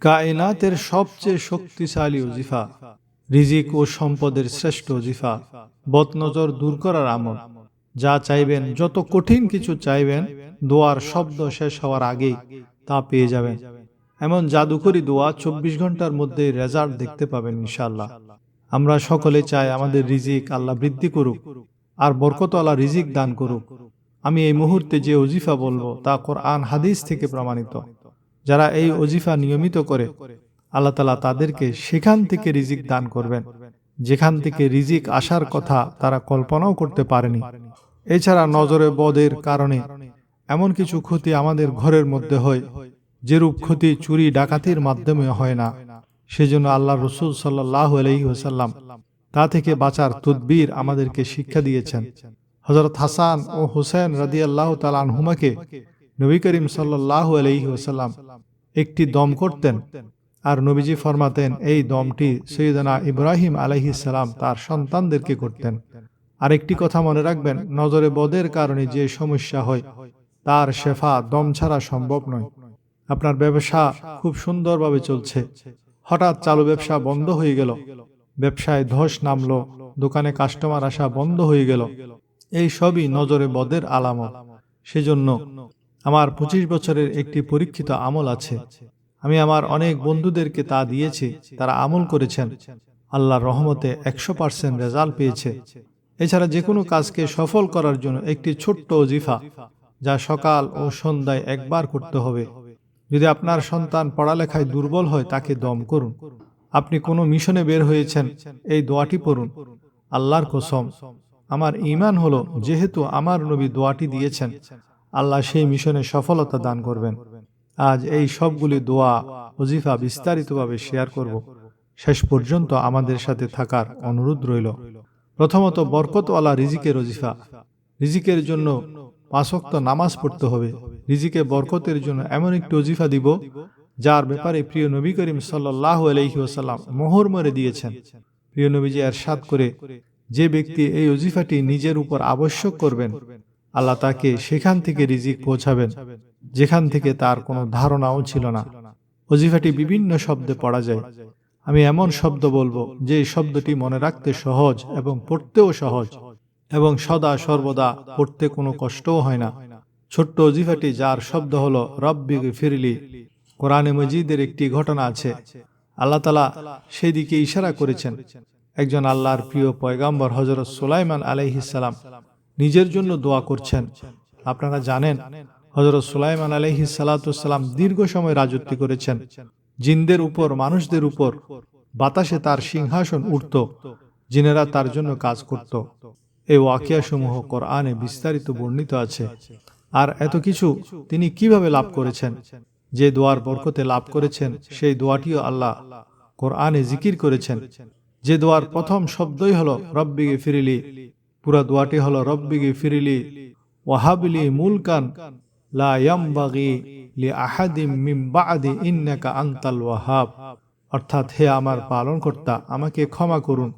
কায়নাতের সবচেয়ে শক্তিশালী ওজিফা, রিজিক ও সম্পদের শ্রেষ্ঠ ওজিফা, বদনজর দূর করার আমল। যা চাইবেন, যত কঠিন কিছু চাইবেন, দোয়ার শব্দ শেষ হওয়ার আগেই তা পেয়ে যাবেন। এমন জাদুকরী দোয়া 24 ঘন্টার মধ্যেই রেজাল্ট দেখতে পাবেন ইনশাআল্লাহ। আমরা সকলে চাই আমাদের রিজিক আল্লাহ বৃদ্ধি করুক আর বরকতওয়ালা রিজিক দান করুক। আমি এই মুহূর্তে যে ওজিফা বলবো তা কোরআন হাদিস থেকে প্রমাণিত। যারা এই ওজিফা নিয়মিত করে, আল্লাহ তাআলা তাদেরকে সেখান থেকে রিজিক দান করবেন, যেখান থেকে রিজিক আসার কথা তারা কল্পনাও করতে পারেনি। এছাড়া নজরে বদের কারণে এমন কিছু ক্ষতি আমাদের ঘরের মধ্যে হয়, যেরূপ ক্ষতি চুরি ডাকাতির মাধ্যমে হয় না। সেজন্য আল্লাহ রসুল সাল্লাল্লাহু আলাইহি ওয়াসাল্লাম তা থেকে বাঁচার তদবির আমাদেরকে শিক্ষা দিয়েছেন। হযরত হাসান ও হুসেন রাদিয়াল্লাহু তাআলা আনহুমাকে নবী করিম সাল্লাল্লাহু আলাইহি ওয়াসাল্লাম একটি দম করতেন, আর নবীজি ফরমাতেন এই দমটি সৈয়দনা ইব্রাহিম আলাইহিস সালাম তার সন্তানদেরকে করতেন। আর একটি কথা মনে রাখবেন, নজরে বদের কারণে যে সমস্যা হয় তার শেফা দম ছাড়া সম্ভব নয়। আপনার ব্যবসা খুব সুন্দরভাবে চলছে, হঠাৎ চালু ব্যবসা বন্ধ হয়ে গেল, ব্যবসায় ধস নামলো, দোকানে কাস্টমার আসা বন্ধ হয়ে গেল, এই সবই নজরে বদের আলামত। সেজন্য আমার 25 বছরের একটি পরীক্ষিত আমল আছে। আমি আমার অনেক বন্ধুদেরকে তা দিয়েছি, তারা আমল করেছেন, আল্লাহর রহমতে 100% রেজাল্ট পেয়েছে। এছাড়া যে কোনো কাজকে সফল করার জন্য একটি ছোট্ট ওজিফা, যা সকাল ও সন্ধ্যায় একবার করতে হবে। যদি আপনার সন্তান পড়ালেখায় দুর্বল হয়, তাকে দম করুন। আপনি কোনো মিশনে বের হয়েছেন, এই দোয়াটি পড়ুন। আল্লাহর কসম, আমার ঈমান হলো, যেহেতু আমার নবী দোয়াটি দিয়েছেন, আল্লাহ সেই মিশনে সফলতা দান করবেন। আজ এই সবগুলি দোয়া ওজিফা বিস্তারিতভাবে শেয়ার করব। শেষ পর্যন্ত আমাদের সাথে থাকার অনুরোধ রইল। প্রথমত, বরকতওয়ালা রিজিকের ওজিফা। রিজিকের জন্য 5 ওয়াক্ত নামাজ পড়তে হবে। রিজিকে বরকতের জন্য এমন একটি ওজিফা দিব, যার ব্যাপারে প্রিয় নবী করিম সাল্লাল্লাহু আলাইহি ওয়াসাল্লাম মোহর মেরে দিয়েছেন। প্রিয় নবীজি ইরশাদ করে, যে ব্যক্তি এই ওজিফাটি নিজের উপর আবশ্যক করবেন, আল্লাহ তাকে সেখান থেকে রিজিক পৌঁছাবেন, যেখান থেকে তার কোনো ধারণাও ছিল না। ওজিফাটি বিভিন্ন শব্দে পড়া যায়। আমি এমন শব্দ বলবো যে শব্দটি মনে রাখতে সহজ এবং পড়তেও সহজ, এবং সদা সর্বদা পড়তে কোনো কষ্টও হয় না। ছোট্ট ওজিফাটি, যার শব্দ হলো রব্বি গফিরলি। কোরআনে মজিদের একটি ঘটনা আছে, আল্লাহ তাআলা সেই দিকে ইশারা করেছেন। একজন আল্লাহর প্রিয় পয়গাম্বর হযরত সুলাইমান আলাইহিস সালাম নিজের জন্য দোয়া করছেন। আপনারা জানেন, হযরত সুলাইমান আলাইহিস সালাম দীর্ঘ সময় রাজত্ব করেছেন। জিনদের উপর, মানুষদের উপর, বাতাসে তার সিংহাসন উঠত, জিনেরা তার জন্য কাজ করত। এই ওয়াকিয়াসমূহ কোরআনে বিস্তারিত বর্ণিত আছে। আর এত কিছু তিনি কিভাবে লাভ করেছেন, যে দোয়ার বরকতে লাভ করেছেন, সেই দোয়াটিও আল্লাহ কোরআনে জিকির করেছেন। যে দোয়ার প্রথম শব্দই হলো রব্বি গফিরলি, পুরা দোয়াটি হলো রব্বি গফিরলি ওয়াহাবলি মুলকান লা ইয়ামবাগি লিআহাদিম মিন বা'দি ইন্নাকা আনতাল ওয়াহাব। অর্থাৎ, হে আমার পালনকর্তা, আমাকে ক্ষমা করুন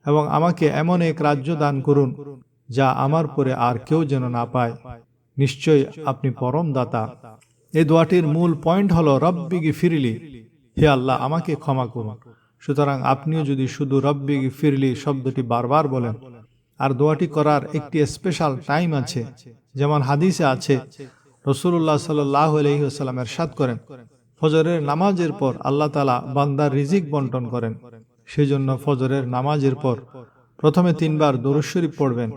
এবং আমাকে এমন এক রাজ্য দান করুন যা আমার পরে আর কেউ যেন না পায়। নিশ্চয়ই আপনি পরম দাতা। এই দোয়াটির মূল পয়েন্ট হলো রব্বি গফিরলি, হে আল্লাহ আমাকে ক্ষমা করুন। সুতরাং আপনিও যদি শুধু রব্বি গফিরলি শব্দটি বারবার বলেন। আর দোয়াটি করার একটি স্পেশাল টাইম আছে, যেমন হাদিসে আছে, রাসূলুল্লাহ সাল্লাল্লাহু আলাইহি ওয়াসাল্লাম ইরশাদ করেন, ফজরের নামাজের পর আল্লাহ তাআলা বান্দার রিজিক বন্টন করেন। সেজন্য ফজরের নামাজের পর প্রথমে 3 বার দরুদ শরীফ পড়বেন,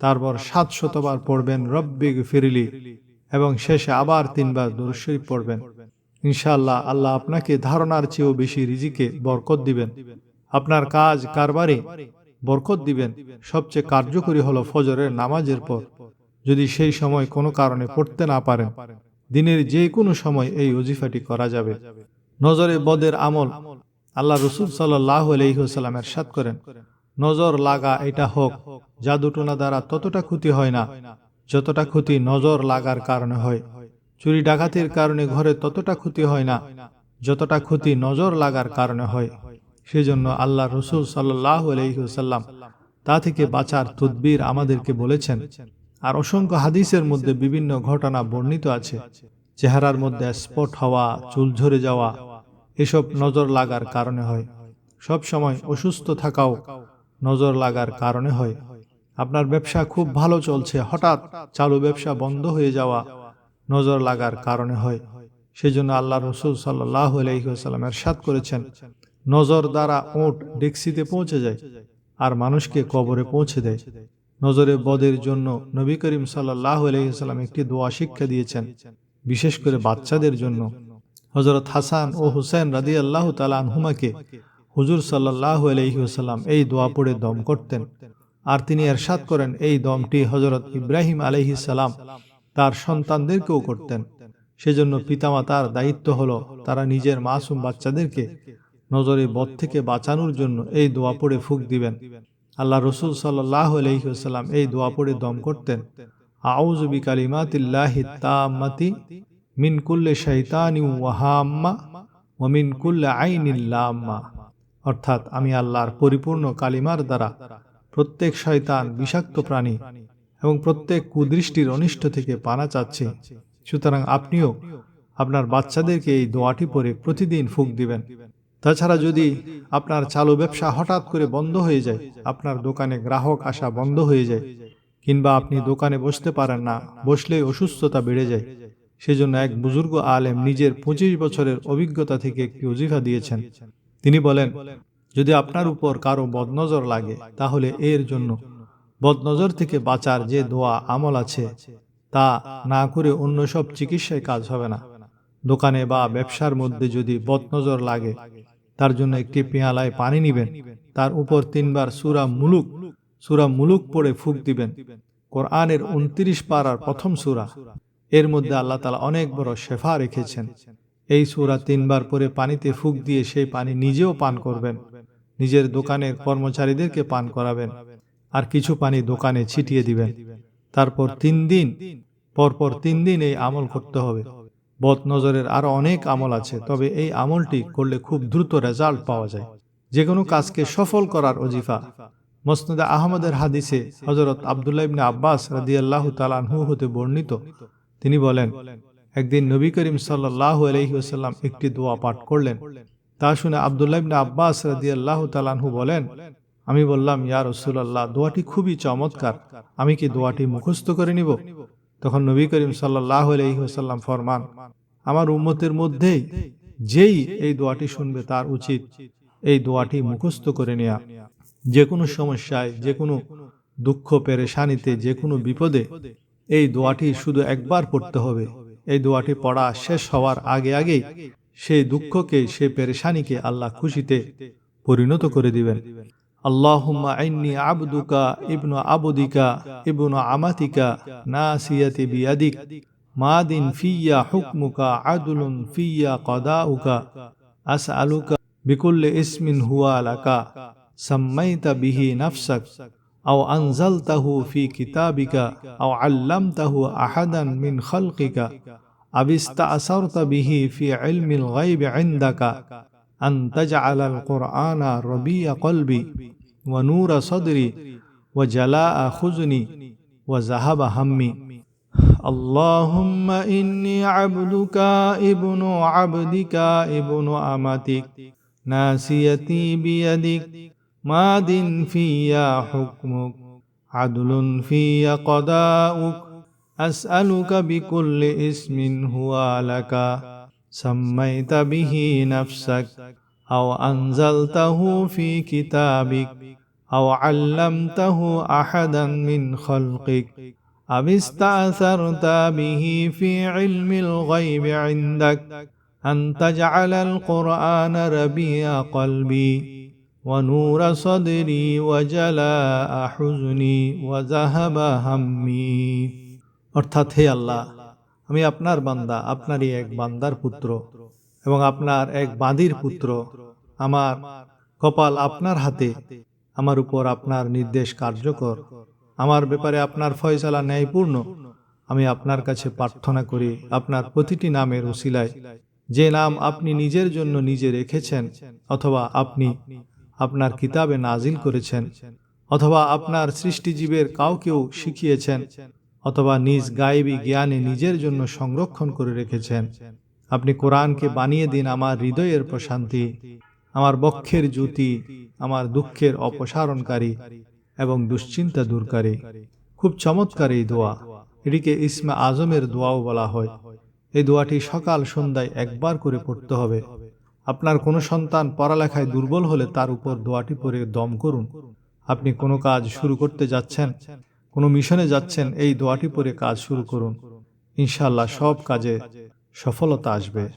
তারপর 700 বার পড়বেন রব্বি গফিরলি, এবং শেষে আবার 3 বার দরুদ শরীফ পড়বেন। ইনশাআল্লাহ আল্লাহ আপনাকে ধারণার চেয়েও বেশি রিজিকে বরকত দিবেন, আপনার কাজ কারবারে বরকত দিবেন। সবচেয়ে কার্যকরী হলো ফজরের নামাজের পর। যদি সেই সময় কোনো কারণে পড়তে না পারেন, দিনের যে কোনো সময় এই ওজিফাটি করা যাবে। নজরে বদের আমল। আল্লাহ রসুল সাল্লাল্লাহু আলাইহি ওয়াসাল্লাম ইরশাদ করেন, নজর লাগা এটা হোক, জাদুটোনা দ্বারা ততটা ক্ষতি হয় না যতটা ক্ষতি নজর লাগার কারণে হয়। চুরি ডাকাতির কারণে ঘরে ততটা ক্ষতি হয় না যতটা ক্ষতি নজর লাগার কারণে হয়। সেজন্য আল্লাহ রসুল সাল্লাল্লাহু আলাইহি ওয়াসাল্লাম তা থেকে বাঁচার তদবির আমাদেরকে বলেছেন। আর অসংখ্য হাদিসের মধ্যে বিভিন্ন ঘটনা বর্ণিত আছে। চেহারার মধ্যে স্পট হওয়া, চুল ঝরে যাওয়া, এসব নজর লাগার কারণে হয়। সব সময় অসুস্থ থাকাও নজর লাগার কারণে হয়। আপনার ব্যবসা খুব ভালো চলছে, হঠাৎ চালু ব্যবসা বন্ধ হয়ে যাওয়া নজর লাগার কারণে হয়। সেজন্য আল্লাহ রসুল সাল্লাল্লাহু আলাইহি ওয়াসাল্লাম ইরশাদ করেছেন, নজর দ্বারা ওট ডেক্সিতে পৌঁছে যায় আর মানুষকে কবরে পৌঁছে দেয়। নজরে বদের জন্য নবী করিম সাল্লাল্লাহু আলাইহি ওয়াসাল্লাম একটি দোয়া শিক্ষা দিয়েছেন, বিশেষ করে বাচ্চাদের জন্য। হযরত হাসান ও হুসেন রাদিয়াল্লাহু তাআলা আনহুমাকে হুজুর সাল্লাল্লাহু আলাইহি ওয়াসাল্লাম এই দোয়া পড়ে দম করতেন। আর তিনি ইরশাদ করেন, এই দমটি হযরত ইব্রাহিম আলাইহিস সালাম তার সন্তানদেরকেও করতেন। সেজন্য পিতামাতার দায়িত্ব হলো তারা নিজের মাসুম বাচ্চাদেরকে নজরে বদ থেকে বাঁচানোর জন্য এই দোয়া পড়ে ফুঁক দিবেন। আল্লাহ রসুল সাল্লাল্লাহু আলাইহি ওয়াসাল্লাম এই দোয়া পড়ে দম করতেন, আউযু বিকালিমাতিল্লাহি তাম্মাতি মিন কুল্লি শাইতানিন ওয়া হাম্মা ওয়া মিন কুল্লি আইনিল লাম্মা। অর্থাৎ, আমি আল্লাহর পরিপূর্ণ কালিমার দ্বারা প্রত্যেক শয়তান, বিষাক্ত প্রাণী এবং প্রত্যেক কুদৃষ্টির অনিষ্ট থেকে পানা চাচ্ছি। সুতরাং আপনিও আপনার বাচ্চাদেরকে এই দোয়াটি পড়ে প্রতিদিন ফুঁক দিবেন। তাছাড়া যদি আপনার চালু ব্যবসা হঠাৎ করে বন্ধ হয়ে যায়, আপনার দোকানে গ্রাহক আসা বন্ধ হয়ে যায়, কিংবা আপনি দোকানে বসতে পারেন না, বসলেই অসুস্থতা বেড়ে যায়, সেজন্য এক বুজুর্গ আলেম নিজের 25 বছরের অভিজ্ঞতা থেকে একটি ওজিফা দিয়েছেন। তিনি বলেন, যদি আপনার উপর কারো বদনজর লাগে, তাহলে এর জন্য বদনজর থেকে বাঁচার যে দোয়া আমল আছে তা না করে অন্য সব চিকিৎসায় কাজ হবে না। দোকানে বা ব্যবসার মধ্যে যদি বদনজর লাগে, তার জন্য একটি পেয়ালায় পানি নিবেন, তার উপর 3 বার সূরা মুলুক পড়ে ফুঁক দিবেন। কোরআনের 29 পারার প্রথম সূরা, এর মধ্যে আল্লাহ তাআলা অনেক বড় শেফা রেখেছেন। এই সূরা 3 বার পরে পানিতে ফুঁক দিয়ে সেই পানি নিজেও পান করবেন, নিজের দোকানের কর্মচারীদেরকে পান করাবেন, আর কিছু পানি দোকানে ছিটিয়ে দিবেন। তারপর 3 দিন পরপর 3 দিন এই আমল করতে হবে। বদনজরের আরো অনেক আমল আছে, তবে এই আমলটি করলে খুব দ্রুত রেজাল্ট পাওয়া যায়। যে কোনো কাজকে সফল করার ওজিফা। মুসনাদে আহমদের হাদিসে হযরত আব্দুল্লাহ ইবনে আব্বাস রাদিয়াল্লাহু তাআলা আনহু হতে বর্ণিত, তিনি বলেন, একদিন নবী করিম সাল্লাল্লাহু আলাইহি ওয়াসাল্লাম একটি দোয়া পাঠ করলেন। তা শুনে আব্দুল্লাহ ইবনে আব্বাস রাদিয়াল্লাহু তাআলা আনহু বলেন, আমি বললাম, ইয়া রাসূলুল্লাহ, দোয়াটি খুবই চমৎকার, আমি কি দোয়াটি মুখস্থ করে নিব? তখন নবী করিম সাল্লাল্লাহু আলাইহি ওয়াসাল্লাম ফরমান, আমার উম্মতের মধ্যেই যেই এই দোয়াটি শুনবে তার উচিত এই দোয়াটি মুখস্থ করে নেয়া। যে কোনো সমস্যায়, যে কোনো দুঃখ পেরেশানিতে, যে কোনো বিপদে এই দোয়াটি শুধু একবার পড়তে হবে। এই দোয়াটি পড়া শেষ হওয়ার আগেই সেই দুঃখকে, সেই পেরেশানিকে আল্লাহ খুশিতে পরিণত করে দিবেন। আল্লাহুম্মা ইন্নী আবদুকা ইবনু আবদিকা ইবনু আমাতিকা নাসিয়াতি বিয়াদিক মাদিন ফিয়া হুকমুকা আদলুন ফিয়া কদাউকা আসআলুকা বিকুল্লি ইসমিন হুয়া লাকা সাম্মাইতা বিহি নাফসাক আও আনজালতাহু ফি কিতাবিকা আও আল্লামতাহু আহাদান মিন খালকিকা আও ইসতাআসারতা বিহি ফি ইলমিল গায়বি ইনদাকা আন তাজআলাল কুরআনা রাবিয়া কলবি ওয়া নূরা সাদরি ওয়া জালাআ খুজনি ওয়া যাহাবা হাম্মি। আল্লাহুম্মা ইন্নী আবদুকা ইবনু আবদিকা ইবনু আমাতিক নাসিয়াতি বিয়াদিক মাদিন ফিয়া হুকমুক আদলুন ফিয়া কদাউক আসআলুকা বিকুল্লি ইসমিন হুয়া লাকা সাম্মাইতা বিহি নাফসাক আও আনজালতাহু ফি কিতাবিক আও আল্লামতাহু আহাদান মিন খালকিক আও ইসতাআসারতা বিহি ফি ইলমিল গায়বি ইনদাক আন তাজআলাল কুরআনা রাবিয়া কলবি ওয়া নূরা সাদরি ওয়া জালাআ হুজনি ওয়া যাহাবা হাম্মি। অর্থাৎ, হে আল্লাহ, আমি আপনার বান্দা, আপনারই এক বান্দার পুত্র এবং আপনার এক বাঁদির পুত্র। আমার কপাল আপনার হাতে, আমার উপর আপনার নির্দেশ কার্যকর, আমার ব্যাপারে আপনার ফয়সালা ন্যায়পূর্ণ। আমি আপনার কাছে প্রার্থনা করি আপনার প্রতিটি নামের উসিলায়, যে নাম আপনি নিজের জন্য নিজে রেখেছেন, অথবা আপনি আপনার কিতাবে নাজিল করেছেন, অথবা আপনার সৃষ্টিজীবের কাউকেও শিখিয়েছেন, অথবা নিজ গায়েবী জ্ঞানে নিজের জন্য সংরক্ষণ করে রেখেছেন। আপনি কোরআনকে বানিয়ে দিন আমার হৃদয়ের প্রশান্তি, আমার বক্ষের জ্যোতি, আমার দুঃখের অপসারণকারী এবং দুশ্চিন্তা দূরকারী। খুব চমৎকার এই দোয়া। এটিকে ইসমে আজমের দোয়াও বলা হয়। এই দোয়াটি সকাল সন্ধ্যায় একবার করে পড়তে হবে। আপনার কোনো সন্তান পড়ালেখায় দুর্বল হলে তার উপর দোয়াটি পড়ে দম করুন। আপনি কোনো কাজ শুরু করতে যাচ্ছেন, কোনো মিশনে যাচ্ছেন, এই দোয়াটি পড়ে কাজ শুরু করুন। ইনশাআল্লাহ সব কাজে সফলতা আসবে।